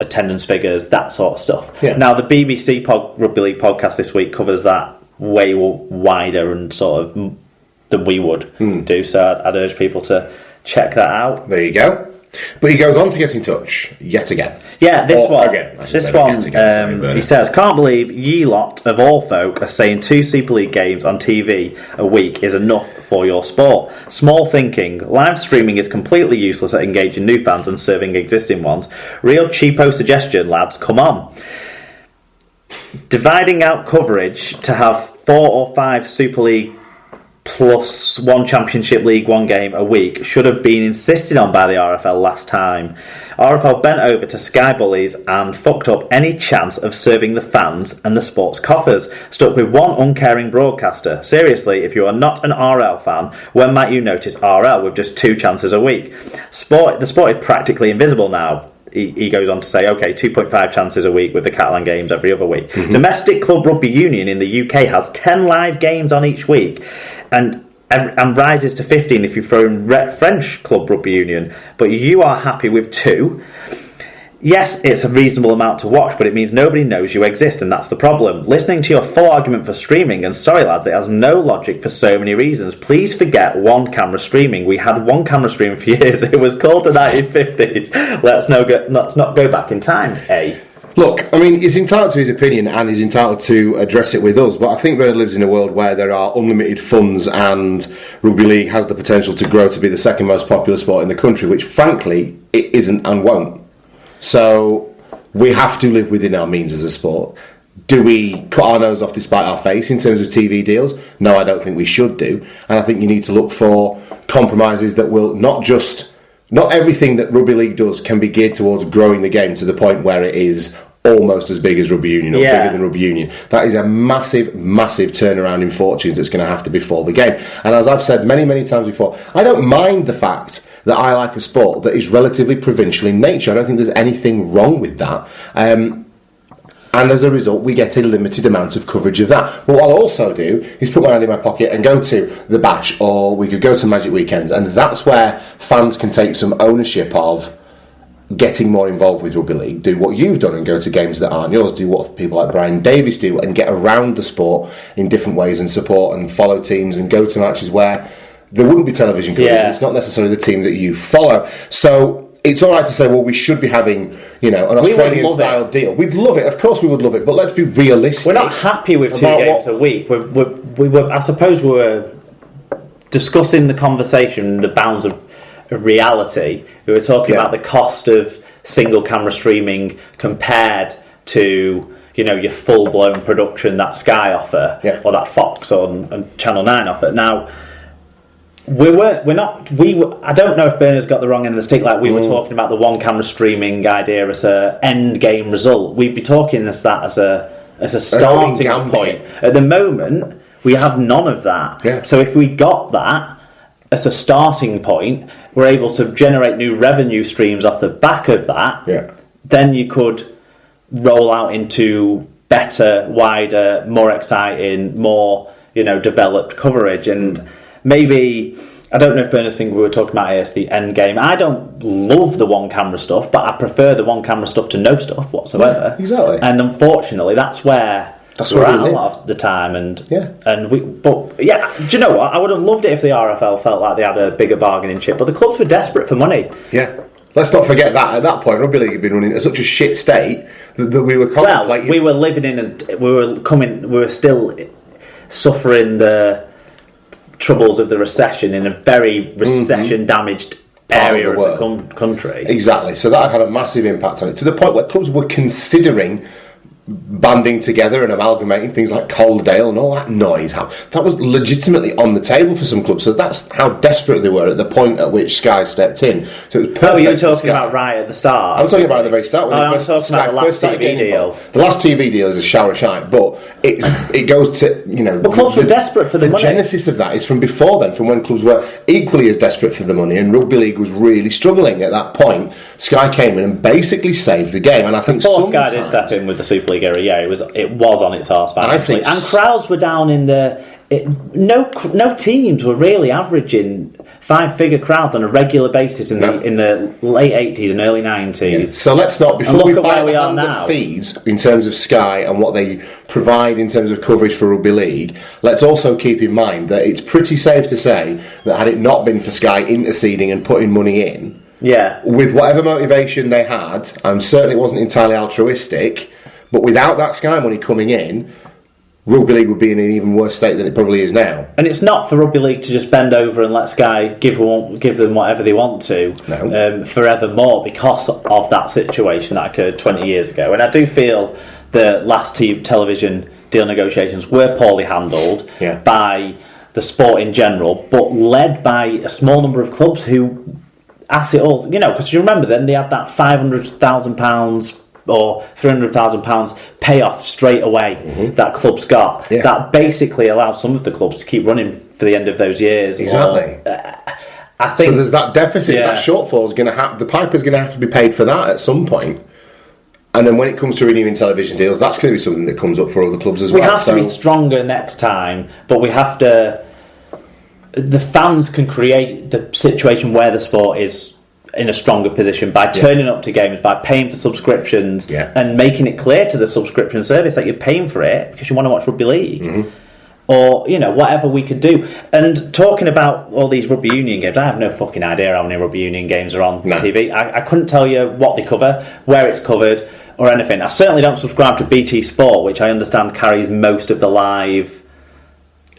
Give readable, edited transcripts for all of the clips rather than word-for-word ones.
attendance figures, that sort of stuff. Yeah. Now, the BBC Rugby League podcast this week covers that way wider and sort of than we would do. So I'd urge people to check that out. There you go. But he goes on to get in touch yet again. Yeah, this one. He says, "Can't believe ye lot of all folk are saying 2 Super League games on TV a week is enough for your sport. Small thinking. Live streaming is completely useless at engaging new fans and serving existing ones. Real cheapo suggestion, lads. Come on. Dividing out coverage to have 4 or 5 Super League plus 1 Championship League 1 game a week should have been insisted on by the RFL last time. RFL bent over to Sky Bullies and fucked up any chance of serving the fans and the sport's coffers. Stuck with one uncaring broadcaster. Seriously, if you are not an RL fan, when might you notice RL with just 2 chances a week? The sport is practically invisible now." He goes on to say, okay, 2.5 chances a week with the Catalan games every other week. Mm-hmm. Domestic Club Rugby Union in the UK has 10 live games on each week and rises to 15 if you throw in French Club Rugby Union. But you are happy with 2. Yes, it's a reasonable amount to watch, but it means nobody knows you exist, and that's the problem. Listening to your full argument for streaming, and sorry lads, it has no logic for so many reasons. Please forget one camera streaming. We had one camera streaming for years. It was called the 1950s. Let's not go back in time, eh? Look, I mean, he's entitled to his opinion and he's entitled to address it with us, but I think Bernard lives in a world where there are unlimited funds and rugby league has the potential to grow to be the second most popular sport in the country, which frankly it isn't and won't. So we have to live within our means as a sport. Do we cut our nose off despite our face in terms of TV deals? No, I don't think we should do. And I think you need to look for compromises that will not everything that rugby league does can be geared towards growing the game to the point where it is almost as big as rugby union or bigger than rugby union. That is a massive, massive turnaround in fortunes that's going to have to befall the game. And as I've said many, many times before, I don't mind the fact that I like a sport that is relatively provincial in nature. I don't think there's anything wrong with that. And as a result, we get a limited amount of coverage of that. But what I'll also do is put my hand in my pocket and go to the Bash, or we could go to Magic Weekends, and that's where fans can take some ownership of getting more involved with rugby league, do what you've done and go to games that aren't yours, do what people like Brian Davies do and get around the sport in different ways and support and follow teams and go to matches where there wouldn't be television coverage. Yeah. It's not necessarily the team that you follow. So it's all right to say, well, we should be having, an Australian-style deal. We'd love it. Of course we would love it. But let's be realistic. We're not happy with 2 games a week. I suppose we were discussing the conversation, the bounds of reality. We were talking about the cost of single-camera streaming compared to your full-blown production that Sky offer or that Fox and Channel 9 offer. Now, I don't know if Bernard's got the wrong end of the stick. Like we were talking about the one camera streaming idea as a end game result. We'd be talking that as a starting point. At the moment, we have none of that. Yeah. So if we got that as a starting point, we're able to generate new revenue streams off the back of that. Yeah. Then you could roll out into better, wider, more exciting, more developed coverage and. Maybe, I don't know if Bernard's thinking we were talking about as the end game. I don't love the one camera stuff, but I prefer the one camera stuff to no stuff whatsoever. Yeah, exactly. And unfortunately, that's where we're at a lot of the time. Do you know what? I would have loved it if the RFL felt like they had a bigger bargaining chip, but the clubs were desperate for money. Yeah. Let's not forget that at that point, rugby league had been running at such a shit state that we were contemplating. Well, we were living in we were still suffering the troubles of the recession in a very recession-damaged area of the country. Exactly. So that had a massive impact on it, to the point where clubs were considering banding together and amalgamating things like Coaldale and all that noise. That was legitimately on the table for some clubs. So that's how desperate they were at the point at which Sky stepped in. So it was perfect. You were talking about right at the start. I'm talking about at the very start. I'm talking about the last TV deal. The last TV deal is a shower shite, but it goes to But clubs were desperate for the money. The genesis of that is from before then, from when clubs were equally as desperate for the money, and rugby league was really struggling at that point. Sky came in and basically saved the game, and I think Sky did step in with the Super League era. Yeah, it was on its arse. And crowds were down in the no teams were really averaging 5-figure crowds on a regular basis in the late 80s and early 90s. Yeah. So let's not, before we bite we are the now. fees in terms of Sky and what they provide in terms of coverage for rugby league, let's also keep in mind that it's pretty safe to say that had it not been for Sky interceding and putting money in, with whatever motivation they had, and certainly it wasn't entirely altruistic, but without that Sky money coming in, rugby league would be in an even worse state than it probably is now. And it's not for rugby league to just bend over and let Sky give them whatever they want to forevermore because of that situation that occurred 20 years ago. And I do feel the last television deal negotiations were poorly handled by the sport in general, but led by a small number of clubs who asked it all. Because you remember then they had that £500,000 or £300,000 payoff straight away that clubs got. That basically allowed some of the clubs to keep running for the end of those years. Exactly. I think so there's that deficit, that shortfall is going to have. The piper's going to have to be paid for that at some point. And then when it comes to renewing television deals, that's going to be something that comes up for other clubs as well. We have to be stronger next time, but we have to. The fans can create the situation where the sport is in a stronger position by turning up to games, by paying for subscriptions and making it clear to the subscription service that you're paying for it because you want to watch rugby league or whatever we could do. And talking about all these rugby union games, I have no fucking idea how many rugby union games are on TV. I couldn't tell you what they cover, where it's covered or anything. I certainly don't subscribe to BT Sport, which I understand carries most of the live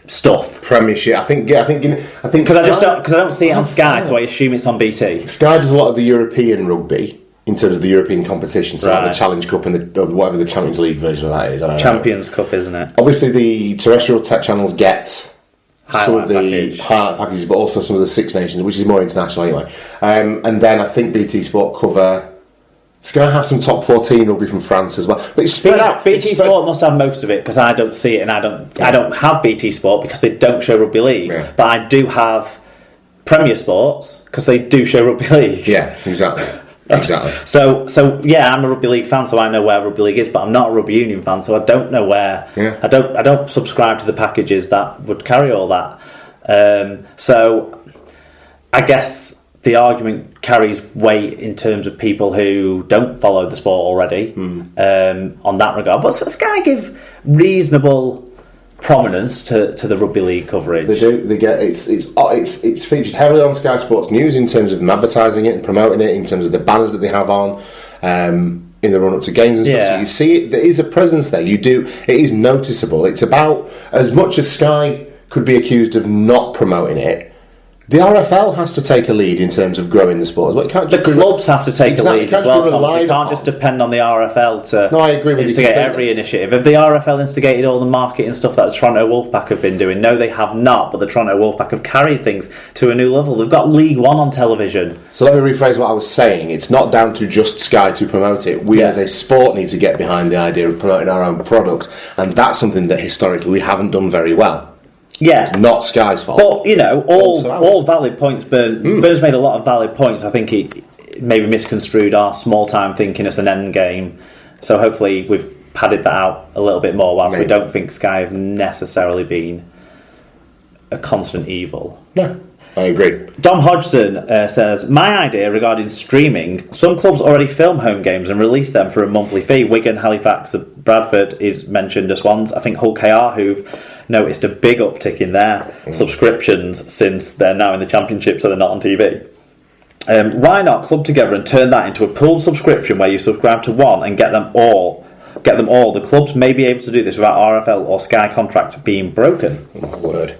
stuff. Premiership, I think because I don't see it on Sky, so I assume it's on BT. Sky does a lot of the European rugby in terms of the European competition, so like the Challenge Cup and whatever the Champions League version of that is. Champions Cup, isn't it? Obviously, the terrestrial tech channels get some of the highlight packages, but also some of the Six Nations, which is more international anyway. And then I think BT Sport cover. Sky have some top 14 rugby from France as well, but it's spread out. BT Sport must have most of it because I don't see it, and I don't have BT Sport because they don't show rugby league. But I do have Premier Sports because they do show rugby league. Yeah, exactly. So I'm a rugby league fan, so I know where rugby league is, but I'm not a rugby union fan, so I don't know where. I don't subscribe to the packages that would carry all that. So I guess the argument carries weight in terms of people who don't follow the sport already on that regard. But Sky give reasonable prominence to the rugby league coverage. They do. They get it's featured heavily on Sky Sports News in terms of them advertising it and promoting it, in terms of the banners that they have on in the run up to games and stuff. So you see it. There is a presence there. You do. It is noticeable. It's about as much as Sky could be accused of not promoting it. The RFL has to take a lead in terms of growing the sport as well. The clubs have to take a lead as well, Tom. You can't just depend on the RFL to I agree with instigate every initiative. Have the RFL instigated all the marketing stuff that the Toronto Wolfpack have been doing? No, they have not, but the Toronto Wolfpack have carried things to a new level. They've got League One on television. So let me rephrase what I was saying. It's not down to just Sky to promote it. We as a sport need to get behind the idea of promoting our own products, and that's something that historically we haven't done very well. Yeah, not Sky's fault. But all valid points. Burns made a lot of valid points. I think he maybe misconstrued our small time thinking as an end game. So hopefully we've padded that out a little bit more. Whilst we don't think Sky have necessarily been a constant evil. No, I agree. Dom Hodgson says, my idea regarding streaming, some clubs already film home games and release them for a monthly fee. Wigan, Halifax, Bradford is mentioned as ones. I think Hull KR, who've noticed a big uptick in their subscriptions since they're now in the Championship, so they're not on TV. Why not club together and turn that into a pooled subscription where you subscribe to one and get them all? The clubs may be able to do this without RFL or Sky contract being broken. Oh, my word.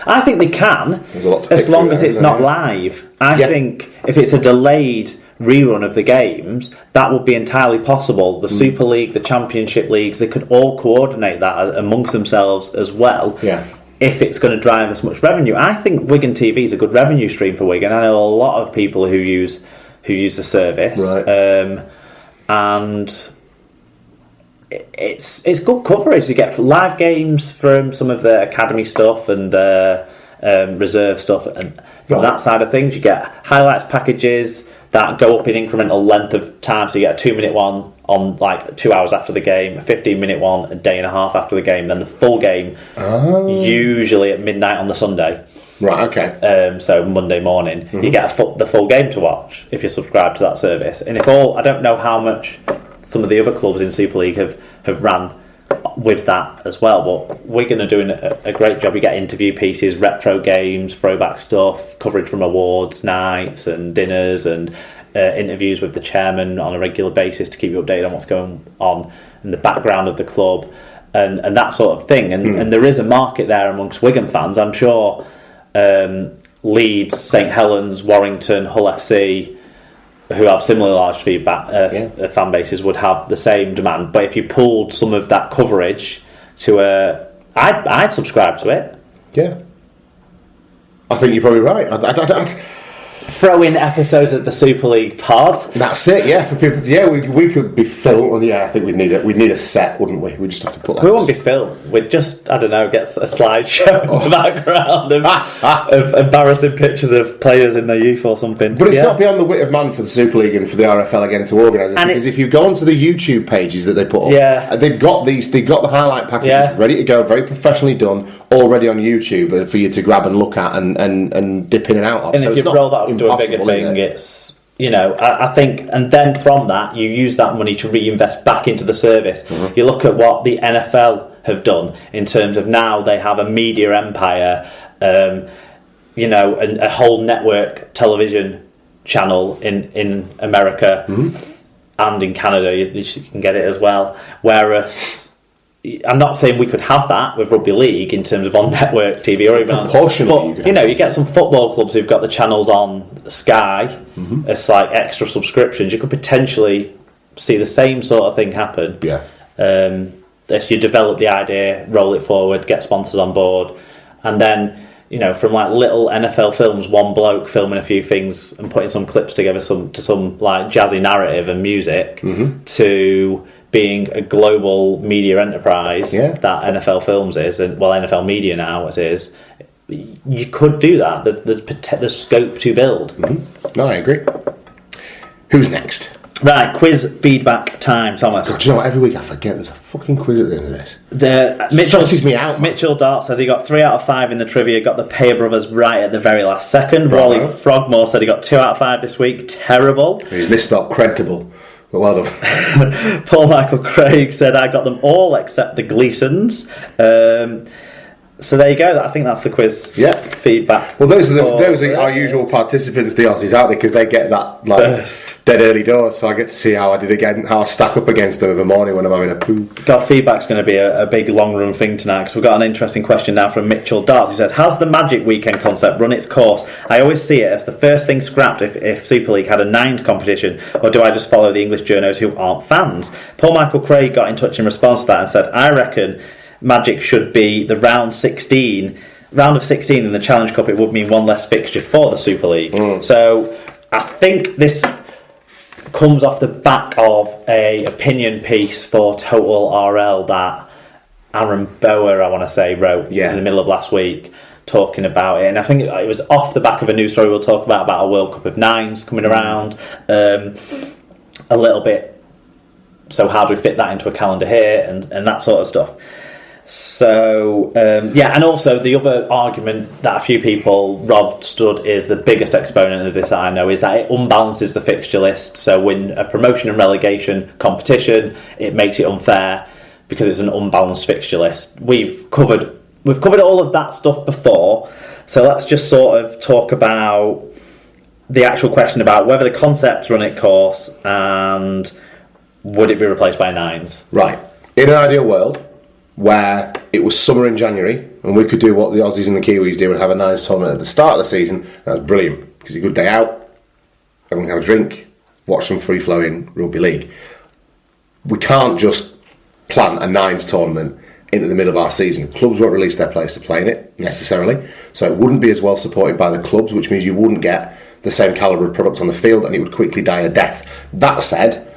I think they can, as long as it's not live. I think if it's a delayed rerun of the games, that would be entirely possible. The Super League, the Championship leagues, they could all coordinate that amongst themselves as well. If it's going to drive as much revenue. I think Wigan TV is a good revenue stream for Wigan. I know a lot of people who use the service, and it's good coverage. You get live games from some of the academy stuff and the reserve stuff, and from that side of things, you get highlights packages. that go up in incremental length of time. So you get a 2-minute one on like 2 hours after the game, a 15-minute one a day and a half after the game, then the full game usually at midnight on the Sunday. Right, okay. So Monday morning, you get the full game to watch if you subscribe to that service. And I don't know how much some of the other clubs in Super League have ran with that as well, but Wigan are doing a great job. You get interview pieces, retro games, throwback stuff, coverage from awards nights and dinners, and interviews with the chairman on a regular basis to keep you updated on what's going on in the background of the club and that sort of thing. And there is a market there amongst Wigan fans. I'm sure Leeds, St Helens, Warrington, Hull FC, who have similar large fan bases, would have the same demand. But if you pulled some of that coverage to I'd subscribe to it. Yeah, I think you're probably right. I'd throw in episodes of the Super League pod. That's it. Yeah, for people. We could be filmed. Yeah, I think we'd need a set, wouldn't we? We just have to put that. We wouldn't be filmed. We'd just, I don't know, get a slideshow in the background of embarrassing pictures of players in their youth or something. But it's not beyond the wit of man for the Super League and for the RFL again to organise it. Because if you go onto the YouTube pages that they put up, they've got the highlight packages ready to go, very professionally done, already on YouTube for you to grab and look at and dip in and out of. And so if you roll that up to a bigger thing, it's, I think, and then from that you use that money to reinvest back into the service. You look at what the NFL have done in terms of now they have a media empire, and a whole network television channel in America and in Canada. You can get it as well. Whereas I'm not saying we could have that with rugby league in terms of on network TV or even proportionally, but you get some football clubs who've got the channels on Sky as like extra subscriptions. You could potentially see the same sort of thing happen. If you develop the idea, roll it forward, get sponsors on board, and then from like little NFL films, one bloke filming a few things and putting some clips together to some like jazzy narrative and music to being a global media enterprise that NFL Films is, and NFL Media now it is. You could do that. There's scope to build. No, I agree. Who's next? Right, quiz feedback time, Thomas. God, do you know what? Every week I forget there's a fucking quiz at the end of this. It stresses me out. Mitchell Dart says he got 3 out of 5 in the trivia, got the Payer Brothers right at the very last second. Wally Frogmore said he got 2 out of 5 this week. Terrible. He's misspelled credible. But well done. Paul Michael Craig said I got them all except the Gleasons. So there you go. I think that's the quiz feedback. Well, those are our usual participants, the Aussies, aren't they? Because they get that dead early doors. So I get to see how I did again, how I stack up against them in the morning when I'm having a poo. God, feedback's going to be a big long run thing tonight, because we've got an interesting question now from Mitchell Dart. He said, has the Magic Weekend concept run its course? I always see it as the first thing scrapped if Super League had a nines competition, or do I just follow the English journos who aren't fans? Paul Michael Craig got in touch in response to that and said, I reckon Magic should be the round of 16 in the Challenge Cup. It would mean one less fixture for the Super League. So I think this comes off the back of a opinion piece for Total RL that Aaron Bower, I want to say, wrote in the middle of last week, talking about it. And I think it was off the back of a news story we'll talk about a World Cup of Nines coming around a little bit. So how do we fit that into a calendar here and that sort of stuff. So, and also the other argument that a few people, Rob Studd is the biggest exponent of this that I know, is that it unbalances the fixture list. So when a promotion and relegation competition, it makes it unfair because it's an unbalanced fixture list. We've covered all of that stuff before, so let's just sort of talk about the actual question about whether the concepts run its course and would it be replaced by nines. Right. In an ideal world, where it was summer in January and we could do what the Aussies and the Kiwis do and have a nice tournament at the start of the season, that was brilliant, because it's a good day out, everyone can have a drink, watch some free-flowing rugby league. We can't just plan a nines tournament into the middle of our season. Clubs won't release their players to play in it necessarily, so it wouldn't be as well supported by the clubs, which means you wouldn't get the same calibre of product on the field and it would quickly die a death. That said,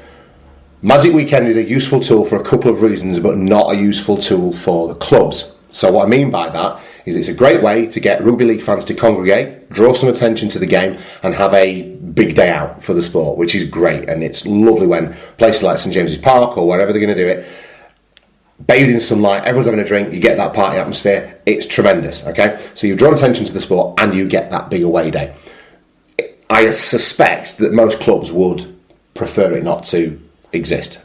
Magic Weekend is a useful tool for a couple of reasons, but not a useful tool for the clubs. So what I mean by that is it's a great way to get rugby league fans to congregate, draw some attention to the game, and have a big day out for the sport, which is great. And it's lovely when places like St James's Park or wherever they're going to do it, bathed in sunlight, everyone's having a drink, you get that party atmosphere. It's tremendous, okay? So you draw attention to the sport and you get that big away day. I suspect that most clubs would prefer it not to exist.